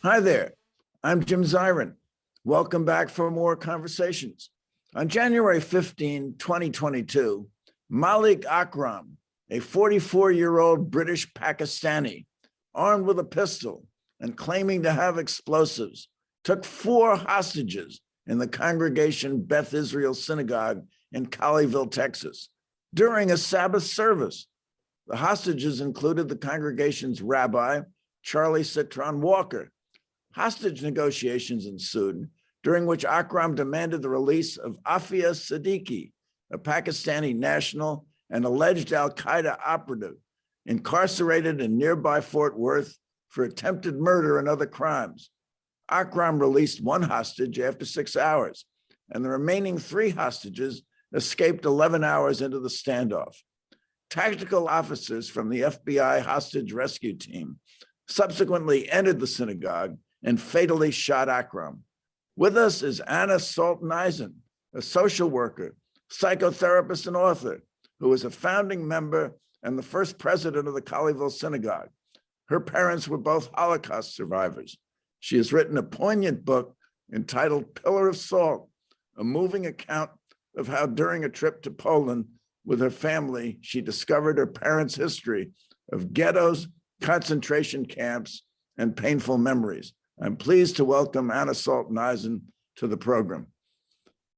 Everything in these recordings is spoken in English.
Hi there, I'm Jim Zirin. Welcome back for more conversations. On January 15, 2022, Malik Akram, a 44-year-old British Pakistani, armed with a pistol and claiming to have explosives, took 4 hostages in the congregation Beth Israel Synagogue in Caliville, Texas, during a Sabbath service. The hostages included the congregation's rabbi, Charlie Citron Walker. Hostage negotiations ensued, during which Akram demanded the release of Afia Siddiqui, a Pakistani national and alleged al-Qaeda operative, incarcerated in nearby Fort Worth for attempted murder and other crimes. Akram released 1 hostage after 6 hours, and the remaining 3 hostages escaped 11 hours into the standoff. Tactical officers from the FBI hostage rescue team subsequently entered the synagogue and fatally shot Akram. With us is Salton Eisen, a social worker, psychotherapist, and author, who is a founding member and the first president of the Caliville Synagogue. Her parents were both Holocaust survivors. She has written a poignant book entitled Pillar of Salt, a moving account of how during a trip to Poland with her family, she discovered her parents' history of ghettos, concentration camps, and painful memories. I'm pleased to welcome Salton Eisen to the program.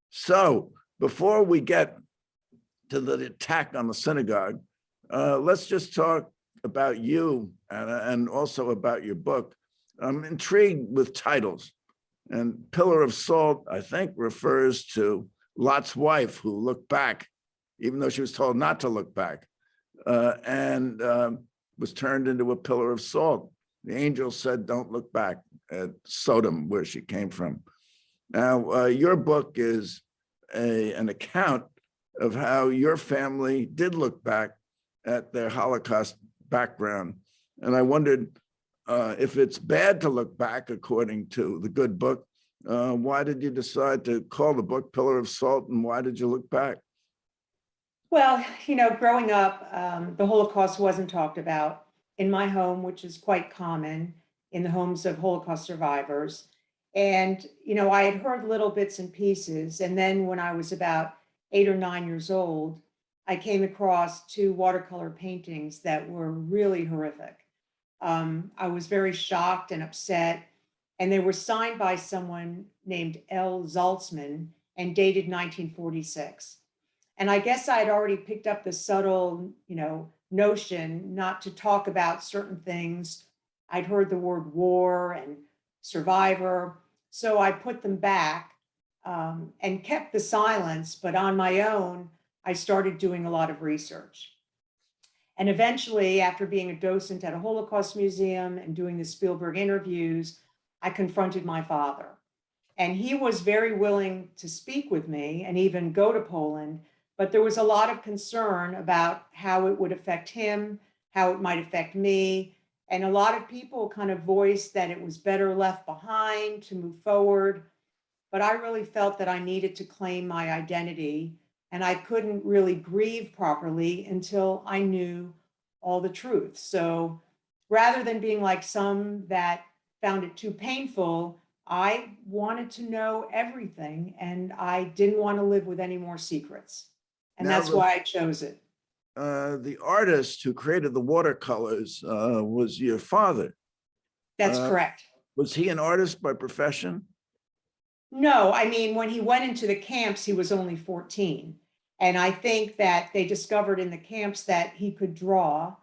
So before we get to the attack on the synagogue, let's just talk about you, Anna, and also about your book. I'm intrigued with titles. And Pillar of Salt, I think, refers to Lot's wife who looked back, even though she was told not to look back, and was turned into a pillar of salt. The angel said, don't look back at Sodom, where she came from. Now, your book is an account of how your family did look back at their Holocaust background. And I wondered if it's bad to look back, according to the good book, why did you decide to call the book Pillar of Salt, and why did you look back? Well, growing up, the Holocaust wasn't talked about in my home, which is quite common in the homes of Holocaust survivors. And, I had heard little bits and pieces. And then when I was about 8 or 9 years old, I came across 2 watercolor paintings that were really horrific. I was very shocked and upset. And they were signed by someone named L. Zaltzman and dated 1946. And I guess I had already picked up the subtle, notion not to talk about certain things. I'd heard the word war and survivor. So I put them back and kept the silence. But on my own, I started doing a lot of research. And eventually, after being a docent at a Holocaust museum and doing the Spielberg interviews, I confronted my father. And he was very willing to speak with me and even go to Poland. But there was a lot of concern about how it would affect him, how it might affect me. And a lot of people kind of voiced that it was better left behind to move forward. But I really felt that I needed to claim my identity, and I couldn't really grieve properly until I knew all the truth. So rather than being like some that found it too painful, I wanted to know everything, and I didn't want to live with any more secrets. And Now, that's why I chose it. The artist who created the watercolors was your father. That's correct. Was he an artist by profession? No, I mean, when he went into the camps, he was only 14. And I think that they discovered in the camps that he could draw.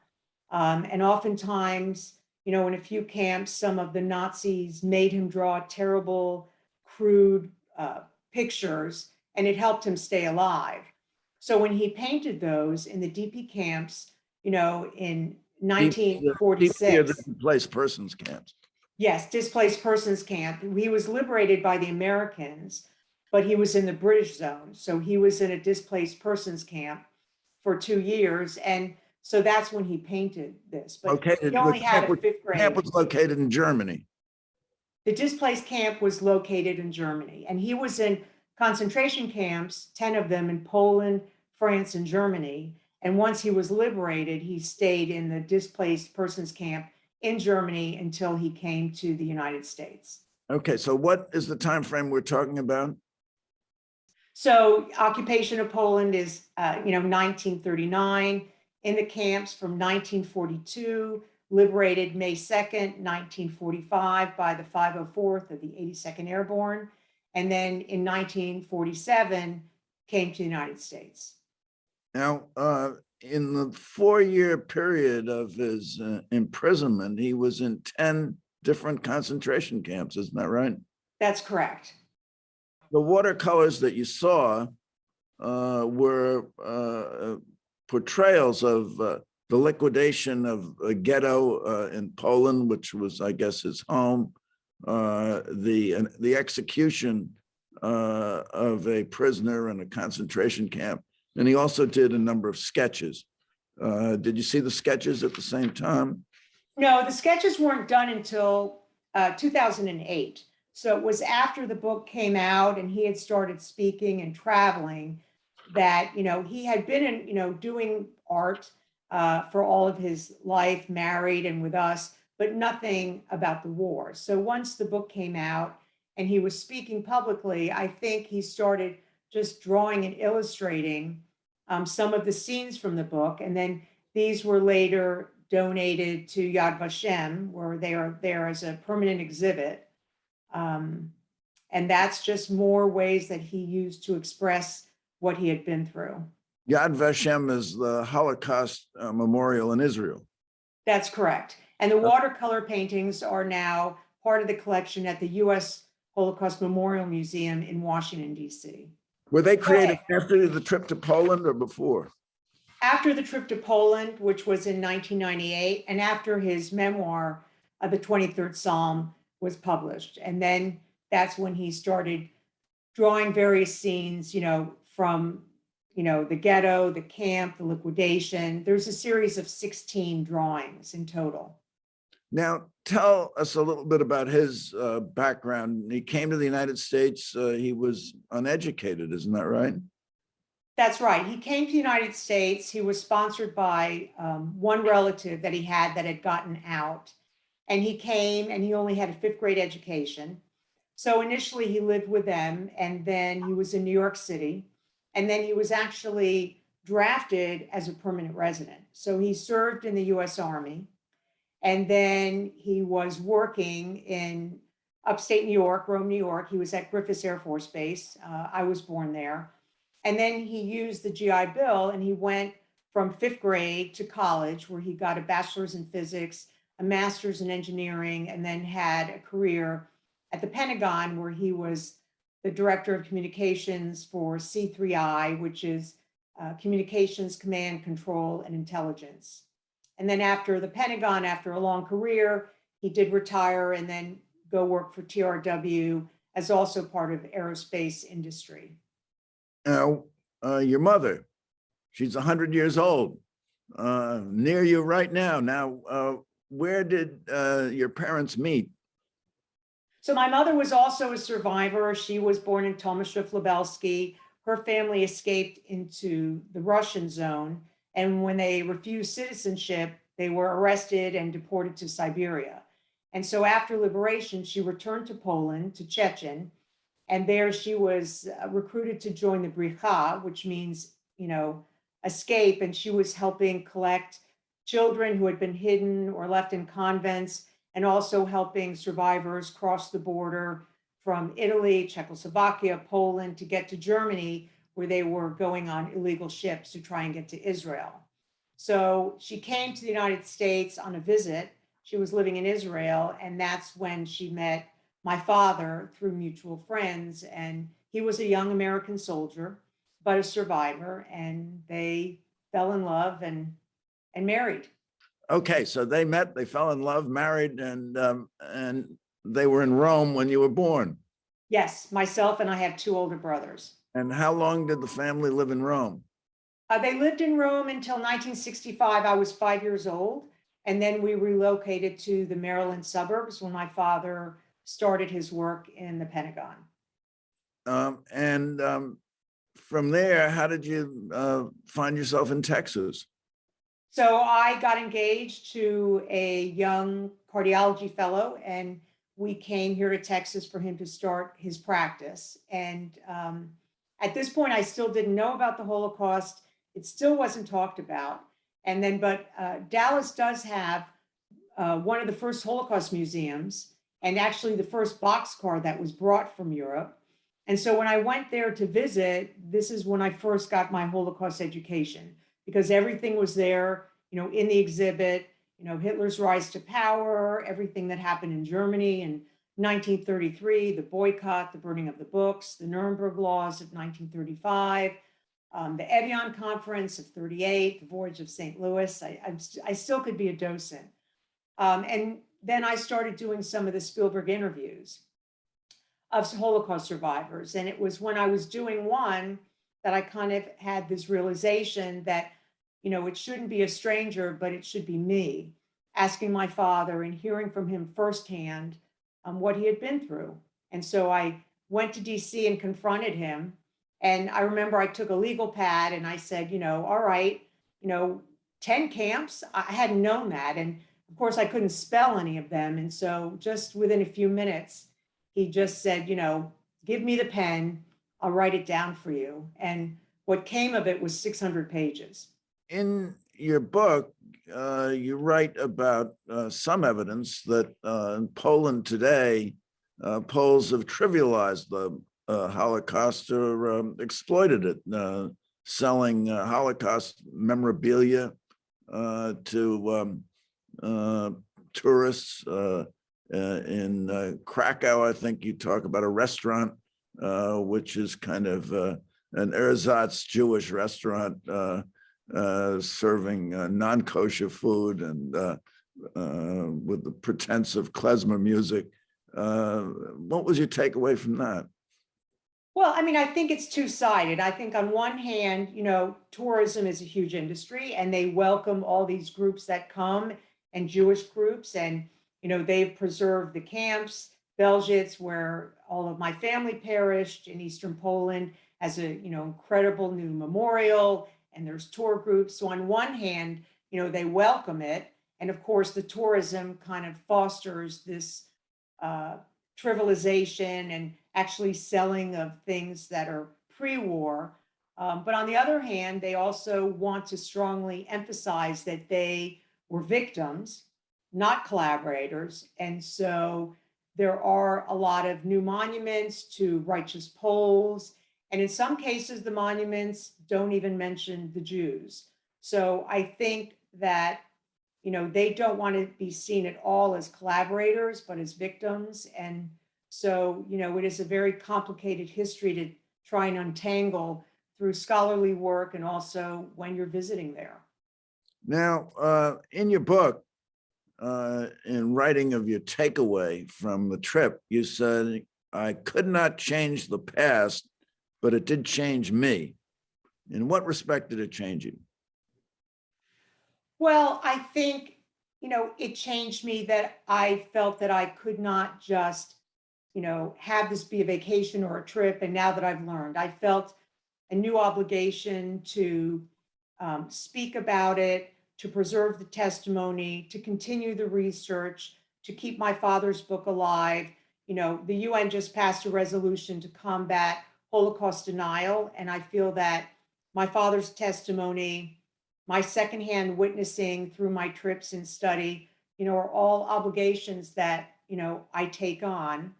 And oftentimes, in a few camps, some of the Nazis made him draw terrible, crude pictures, and it helped him stay alive. So when he painted those in the DP camps, in 1946. DP, the displaced persons camps. Yes, displaced persons camp. He was liberated by the Americans, but he was in the British zone. So he was in a displaced persons camp for 2 years. And so that's when he painted this. But he only had a 5th grade. The camp was located in Germany. The displaced camp was located in Germany. And he was in concentration camps, 10 of them in Poland, France, and Germany. And once he was liberated, he stayed in the displaced persons camp in Germany until he came to the United States. Okay, so what is the time frame we're talking about? So occupation of Poland is, 1939, in the camps from 1942, liberated May 2nd, 1945 by the 504th of the 82nd Airborne, and then in 1947 came to the United States. Now, in the 4-year period of his imprisonment, he was in 10 different concentration camps, isn't that right? That's correct. The watercolors that you saw were portrayals of the liquidation of a ghetto in Poland, which was, I guess, his home, the execution of a prisoner in a concentration camp. And he also did a number of sketches. Did you see the sketches at the same time? No, the sketches weren't done until 2008. So it was after the book came out and he had started speaking and traveling that, he had been in, doing art for all of his life, married and with us, but nothing about the war. So once the book came out and he was speaking publicly, I think he started just drawing and illustrating some of the scenes from the book. And then these were later donated to Yad Vashem, where they are there as a permanent exhibit. And that's just more ways that he used to express what he had been through. Yad Vashem is the Holocaust memorial in Israel. That's correct. And the watercolor paintings are now part of the collection at the U.S. Holocaust Memorial Museum in Washington, D.C. Were they created after the trip to Poland or before? After the trip to Poland, which was in 1998, and after his memoir, The 23rd Psalm, was published. And then that's when he started drawing various scenes, from, the ghetto, the camp, the liquidation. There's a series of 16 drawings in total. Now, tell us a little bit about his background. He came to the United States. He was uneducated, isn't that right? That's right. He came to the United States. He was sponsored by one relative that he had gotten out. And he came and he only had a 5th grade education. So initially he lived with them, and then he was in New York City. And then he was actually drafted as a permanent resident. So he served in the US Army. And then he was working in upstate New York, Rome, New York. He was at Griffiths Air Force Base. I was born there. And then he used the GI Bill and he went from 5th grade to college, where he got a bachelor's in physics, a master's in engineering, and then had a career at the Pentagon, where he was the director of communications for C3I, which is Communications, Command, Control, and Intelligence. And then after the Pentagon, after a long career, he did retire and then go work for TRW as also part of aerospace industry. Now, your mother, she's 100 years old, near you right now. Now, where did your parents meet? So my mother was also a survivor. She was born in Tomaszów-Lubelski. Her family escaped into the Russian zone. And when they refused citizenship, they were arrested and deported to Siberia. And so after liberation, she returned to Poland, to Chechen. And there she was recruited to join the Bricha, which means, escape. And she was helping collect children who had been hidden or left in convents, and also helping survivors cross the border from Italy, Czechoslovakia, Poland to get to Germany, where they were going on illegal ships to try and get to Israel. So she came to the United States on a visit. She was living in Israel, and that's when she met my father through mutual friends. And he was a young American soldier, but a survivor, and they fell in love and married. Okay, so they met, they fell in love, married, and they were in Rome when you were born. Yes, myself and I have 2 older brothers. And how long did the family live in Rome? They lived in Rome until 1965. I was 5 years old. And then we relocated to the Maryland suburbs when my father started his work in the Pentagon. From there, how did you find yourself in Texas? So I got engaged to a young cardiology fellow, and we came here to Texas for him to start his practice. And at this point, I still didn't know about the Holocaust. It still wasn't talked about. And then, but Dallas does have one of the first Holocaust museums, and actually the first boxcar that was brought from Europe. And so when I went there to visit, this is when I first got my Holocaust education, because everything was there, in the exhibit, Hitler's rise to power, everything that happened in Germany in 1933, the boycott, the burning of the books, the Nuremberg laws of 1935, the Evian conference of 38, the voyage of St. Louis. I still could be a docent. And then I started doing some of the Spielberg interviews of Holocaust survivors. And it was when I was doing one that I kind of had this realization that, it shouldn't be a stranger, but it should be me, asking my father and hearing from him firsthand what he had been through. And so I went to DC and confronted him. And I remember I took a legal pad and I said, all right, 10 camps. I hadn't known that. And of course, I couldn't spell any of them. And so just within a few minutes, he just said, give me the pen. I'll write it down for you. And what came of it was 600 pages. In your book, you write about some evidence that in Poland today, Poles have trivialized the Holocaust or exploited it, selling Holocaust memorabilia to tourists. In Krakow, I think you talk about a restaurant, which is kind of an ersatz Jewish restaurant serving non-kosher food and with the pretense of klezmer music. What was your takeaway from that? Well, I think it's two-sided. I think on one hand, tourism is a huge industry and they welcome all these groups that come and Jewish groups, and, they've preserved the camps, Belzhytz, where all of my family perished in Eastern Poland, as a, incredible new memorial, and there's tour groups. So on one hand, they welcome it. And of course, the tourism kind of fosters this trivialization and actually selling of things that are pre-war. But on the other hand, they also want to strongly emphasize that they were victims, not collaborators. And so there are a lot of new monuments to righteous Poles. And in some cases, the monuments don't even mention the Jews. So I think that, they don't want to be seen at all as collaborators, but as victims. And so, it is a very complicated history to try and untangle through scholarly work and also when you're visiting there. Now, in your book, in writing of your takeaway from the trip, you said, I could not change the past, but it did change me. In what respect did it change you? Well, I think, it changed me that I felt that I could not just, have this be a vacation or a trip. And now that I've learned, I felt a new obligation to speak about it, to preserve the testimony, to continue the research, to keep my father's book alive. The UN just passed a resolution to combat Holocaust denial. And I feel that my father's testimony, my secondhand witnessing through my trips and study, are all obligations that, I take on.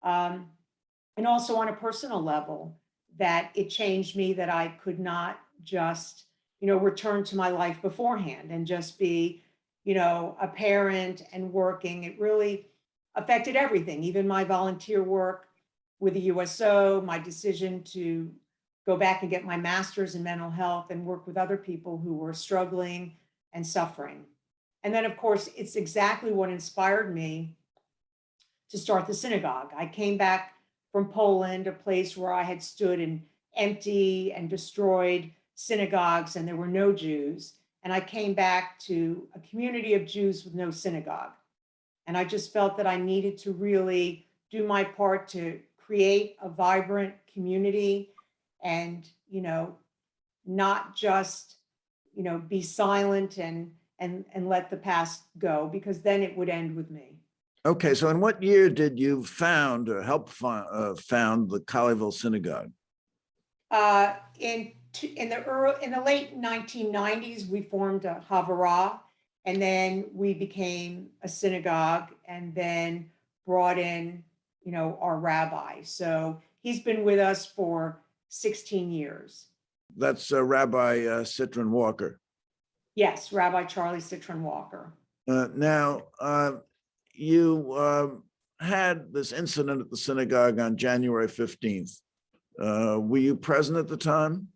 And also on a personal level, that it changed me, that I could not just, return to my life beforehand and just be, a parent and working. It really affected everything, even my volunteer work with the USO, my decision to go back and get my master's in mental health and work with other people who were struggling and suffering. And then, of course, it's exactly what inspired me to start the synagogue. I came back from Poland, a place where I had stood in empty and destroyed synagogues, and there were no Jews. And I came back to a community of Jews with no synagogue. And I just felt that I needed to really do my part to create a vibrant community and, not just be silent and let the past go, because then it would end with me. Okay, so in what year did you found or help found the Caliville Synagogue? In the late 1990s, we formed a Havara, and then we became a synagogue, and then brought in, our rabbi. So he's been with us for 16 years. That's Rabbi Citron Walker. Yes, Rabbi Charlie Citron Walker. Now, you had this incident at the synagogue on January 15th. Were you present at the time?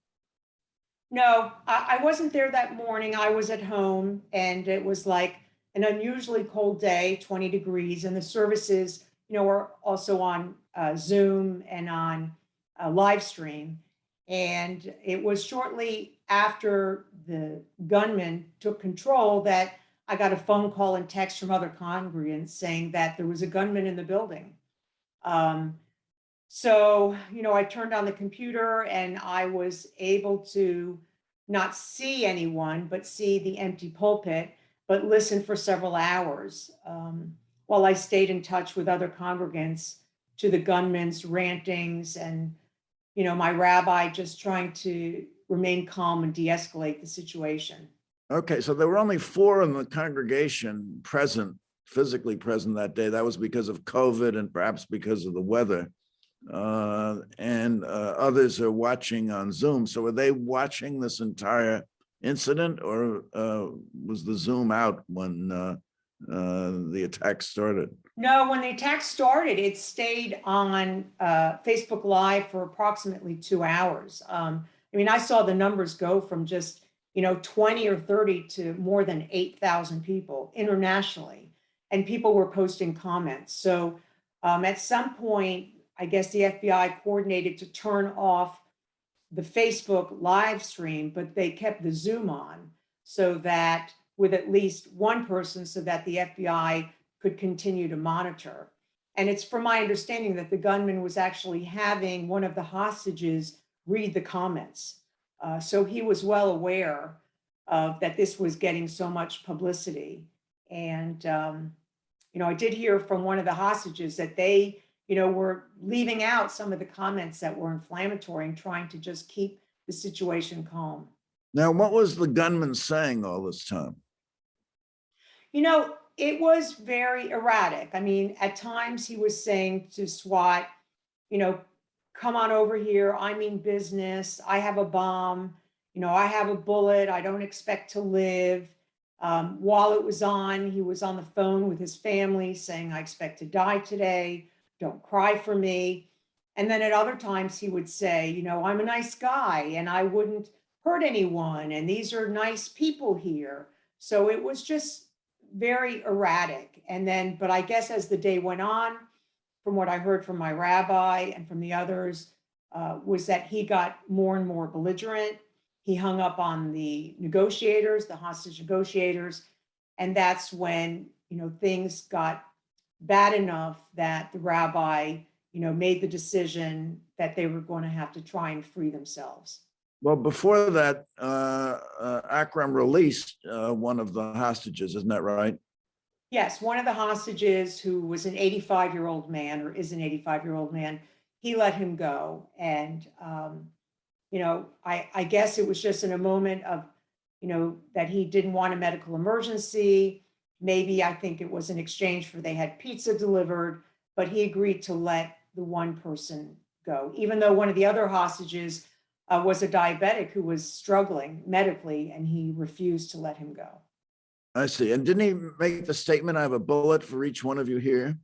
No, I wasn't there that morning. I was at home, and it was like an unusually cold day, 20 degrees, and the services, were also on Zoom and on live stream. And it was shortly after the gunman took control that I got a phone call and text from other congregants saying that there was a gunman in the building. So, I turned on the computer, and I was able to not see anyone, but see the empty pulpit, but listen for several hours while I stayed in touch with other congregants to the gunman's rantings, and, my rabbi just trying to remain calm and de-escalate the situation. Okay, so there were only 4 in the congregation present, physically present that day. That was because of COVID and perhaps because of the weather. And others are watching on Zoom. So were they watching this entire incident, or was the Zoom out when the attack started? No, when the attack started, it stayed on Facebook Live for approximately 2 hours. I saw the numbers go from just 20 or 30 to more than 8,000 people internationally, and people were posting comments. So at some point, I guess the FBI coordinated to turn off the Facebook live stream, but they kept the Zoom on, so that with at least one person, so that the FBI could continue to monitor. And it's from my understanding that the gunman was actually having one of the hostages read the comments. So he was well aware of that this was getting so much publicity. And, I did hear from one of the hostages that they, were leaving out some of the comments that were inflammatory and trying to just keep the situation calm. Now, what was the gunman saying all this time? It was very erratic. At times he was saying to SWAT, come on over here. I mean business. I have a bomb. I have a bullet. I don't expect to live. While it was on, he was on the phone with his family saying, I expect to die today. Don't cry for me. And then at other times he would say, I'm a nice guy and I wouldn't hurt anyone. And these are nice people here. So it was just very erratic. And then, but I guess as the day went on, from what I heard from my rabbi and from the others, was that he got more and more belligerent. He hung up on the negotiators, the hostage negotiators. And that's when, things got bad enough that the rabbi, made the decision that they were going to have to try and free themselves. Well, before that, Akram released one of the hostages, isn't that right? Yes, one of the hostages, who was an 85-year-old man, or is an 85-year-old man, he let him go. And, I guess it was just in a moment of, that he didn't want a medical emergency. Maybe I think it was in exchange for they had pizza delivered, but he agreed to let the one person go, even though one of the other hostages was a diabetic who was struggling medically, and he refused to let him go. I see. And didn't he make the statement, I have a bullet for each one of you here?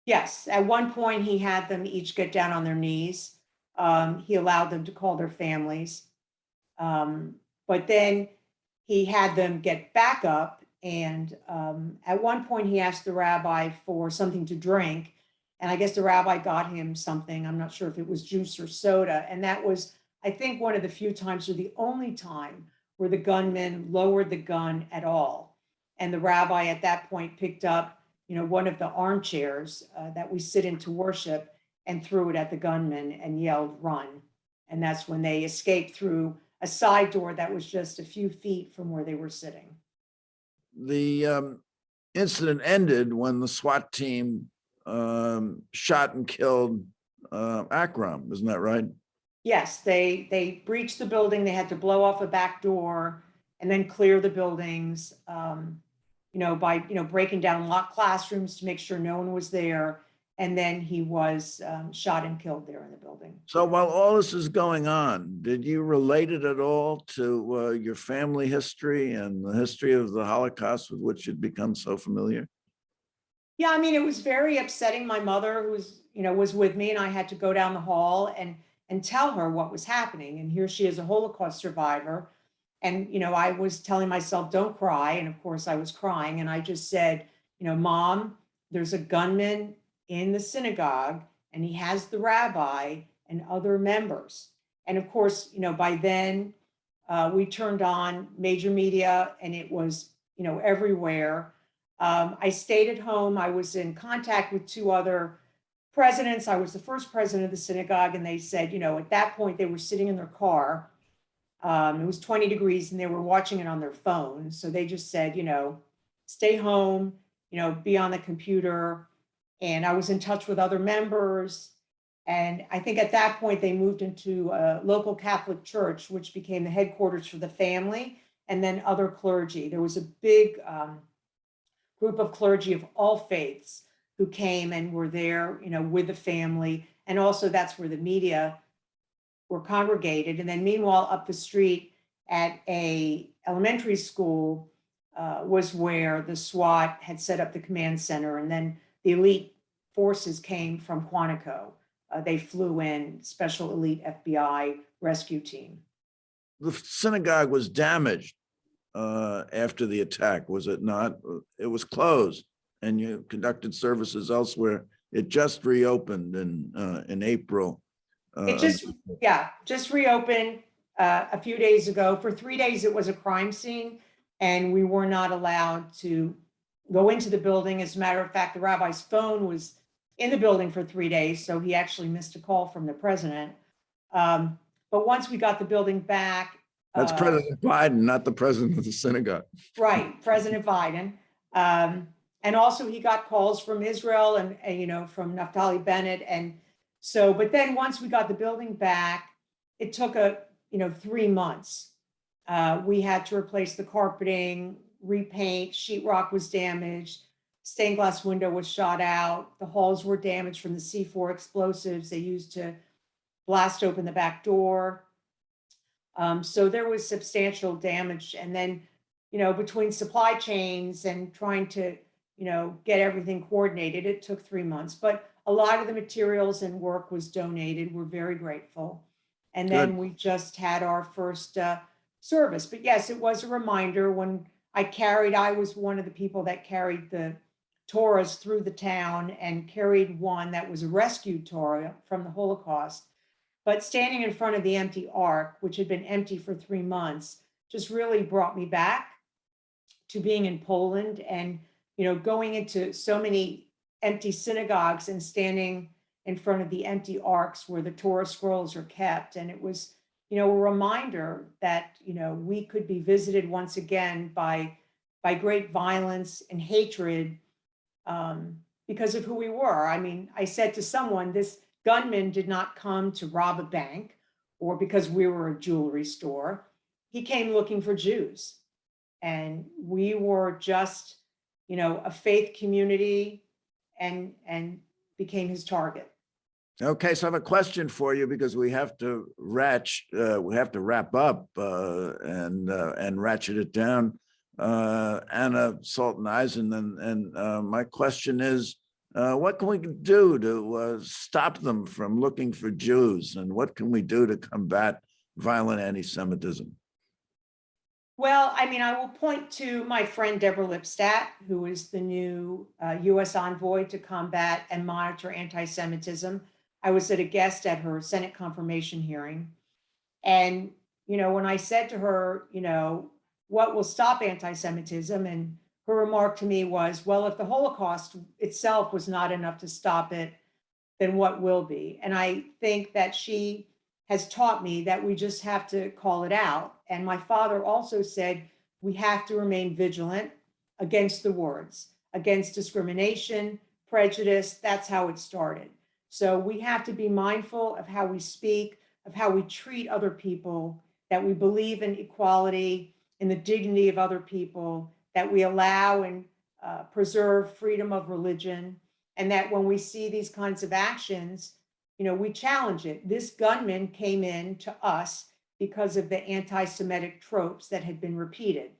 Yes. At one point, he had them each get down on their knees. He allowed them to call their families. But then he had them get back up. And at one point, he asked the rabbi for something to drink. And I guess the rabbi got him something. I'm not sure if it was juice or soda. And that was, I think, one of the few times, or the only time, where the gunman lowered the gun at all. And the rabbi at that point picked up, one of the armchairs that we sit in to worship, and threw it at the gunman and yelled, run. And that's when they escaped through a side door that was just a few feet from where they were sitting. The incident ended when the SWAT team shot and killed Akram. Isn't that right? Yes, they breached the building. They had to blow off a back door and then clear the buildings, by, breaking down locked classrooms to make sure no one was there. And then he was shot and killed there in the building. So while all this is going on, did you relate it at all to your family history and the history of the Holocaust with which you'd become so familiar? Yeah, I mean, it was very upsetting. My mother, was with me, and I had to go down the hall and tell her what was happening. And here she is, a Holocaust survivor. And, I was telling myself, don't cry. And of course I was crying. And I just said, Mom, there's a gunman in the synagogue, and he has the rabbi and other members. And of course, by then we turned on major media, and it was, everywhere. I stayed at home. I was in contact with two other presidents. I was the first president of the synagogue, and they said, at that point they were sitting in their car. It was 20 degrees and they were watching it on their phone. So they just said, stay home, be on the computer. And I was in touch with other members. And I think at that point they moved into a local Catholic church, which became the headquarters for the family, and then other clergy. There was a big group of clergy of all faiths who came and were there, with the family. And also that's where the media were congregated. And then meanwhile, up the street at a elementary school was where the SWAT had set up the command center. And then the elite forces came from Quantico. They flew in, special elite FBI rescue team. The synagogue was damaged after the attack, was it not? It was closed and you conducted services elsewhere. It just reopened in April. It just reopened a few days ago. For 3 days, it was a crime scene, and we were not allowed to go into the building. As a matter of fact, the rabbi's phone was in the building for 3 days, so he actually missed a call from the president. But once we got the building back, that's President Biden, not the president of the synagogue. Right, President Biden. And also he got calls from Israel and from Naftali Bennett. And so, but then once we got the building back, it took 3 months. We had to replace the carpeting, repaint, sheetrock was damaged, stained glass window was shot out, the halls were damaged from the C4 explosives they used to blast open the back door. So there was substantial damage. And then, between supply chains and trying to, get everything coordinated, it took 3 months. But a lot of the materials and work was donated. We're very grateful. And then Good. we just had our first service. But yes, it was a reminder when I was one of the people that carried the Torahs through the town and carried one that was a rescued Torah from the Holocaust. But standing in front of the empty ark, which had been empty for 3 months, just really brought me back to being in Poland and, going into so many empty synagogues and standing in front of the empty arks where the Torah scrolls are kept. And it was, a reminder that, we could be visited once again by great violence and hatred because of who we were. I mean, I said to someone, this gunman did not come to rob a bank or because we were a jewelry store. He came looking for Jews. And we were just, a faith community and became his target. Okay, so I have a question for you because we have to wrap up and ratchet it down. Anna, Salton, Eisen, and my question is, what can we do to stop them from looking for Jews, and what can we do to combat violent anti-Semitism? Well, I mean, I will point to my friend Deborah Lipstadt, who is the new U.S. envoy to combat and monitor anti-Semitism. I was a guest at her Senate confirmation hearing. And, when I said to her, what will stop anti-Semitism? And her remark to me was, well, if the Holocaust itself was not enough to stop it, then what will be? And I think that she has taught me that we just have to call it out. And my father also said, we have to remain vigilant against the words, against discrimination, prejudice. That's how it started. So we have to be mindful of how we speak, of how we treat other people, that we believe in equality, in the dignity of other people, that we allow and preserve freedom of religion, and that when we see these kinds of actions, we challenge it. This gunman came in to us because of the anti-Semitic tropes that had been repeated,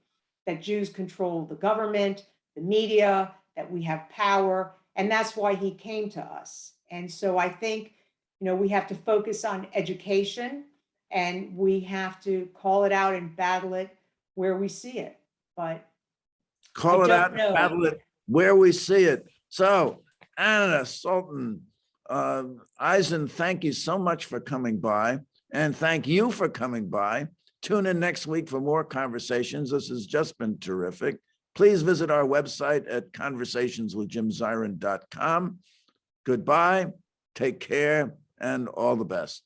that Jews control the government, the media, that we have power, and that's why he came to us. And so I think, we have to focus on education, and we have to call it out and battle it where we see it. But Call I it don't out, know. battle it where we see it. So, Anna, Salton, Eisen, thank you so much for coming by, and thank you for coming by. Tune in next week for more conversations. This has just been terrific. Please visit our website at conversationswithjimzirin.com. Goodbye, take care, and all the best.